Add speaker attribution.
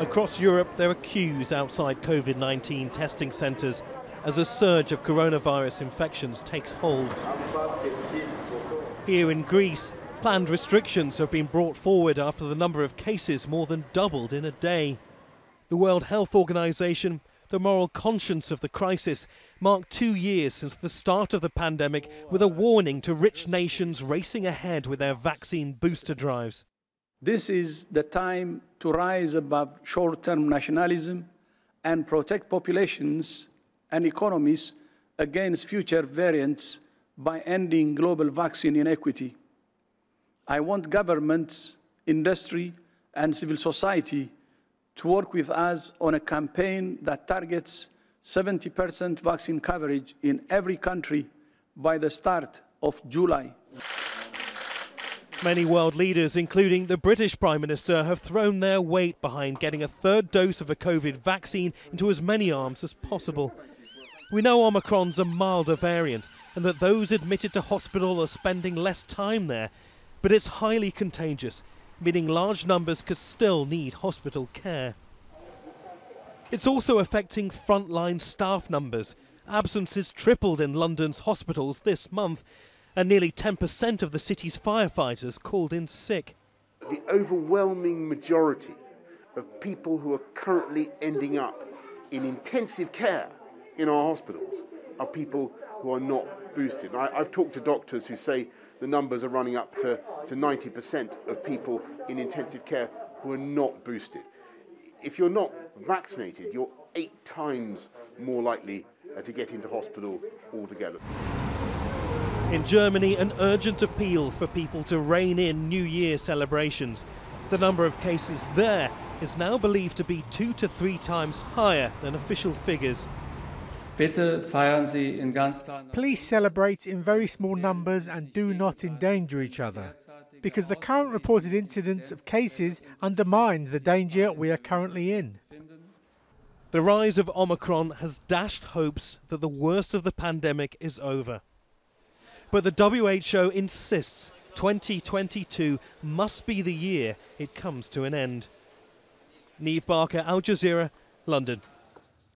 Speaker 1: Across Europe, there are queues outside COVID-19 testing centres as a surge of coronavirus infections takes hold. Here in Greece, planned restrictions have been brought forward after the number of cases more than doubled in a day. The World Health Organization, the moral conscience of the crisis, marked 2 years since the start of the pandemic with a warning to rich nations racing ahead with their vaccine booster drives.
Speaker 2: This is the time to rise above short-term nationalism and protect populations and economies against future variants by ending global vaccine inequity. I want governments, industry, and civil society to work with us on a campaign that targets 70% vaccine coverage in every country by the start of July.
Speaker 1: Many world leaders, including the British Prime Minister, have thrown their weight behind getting a third dose of a COVID vaccine into as many arms as possible. We know Omicron's a milder variant and that those admitted to hospital are spending less time there, but it's highly contagious, meaning large numbers could still need hospital care. It's also affecting frontline staff numbers. Absences tripled in London's hospitals this month, and nearly 10% of the city's firefighters called in sick.
Speaker 3: The overwhelming majority of people who are currently ending up in intensive care in our hospitals are people who are not boosted. I've talked to doctors who say the numbers are running up to 90% of people in intensive care who are not boosted. If you're not vaccinated, you're 8 times more likely to get into hospital altogether.
Speaker 1: In Germany, an urgent appeal for people to rein in New Year celebrations. The number of cases there is now believed to be 2 to 3 times higher than official figures.
Speaker 4: Please celebrate in very small numbers and do not endanger each other, because the current reported incidence of cases undermines the danger we are currently in.
Speaker 1: The rise of Omicron has dashed hopes that the worst of the pandemic is over. But the WHO insists 2022 must be the year it comes to an end. Neave, Al Jazeera, London.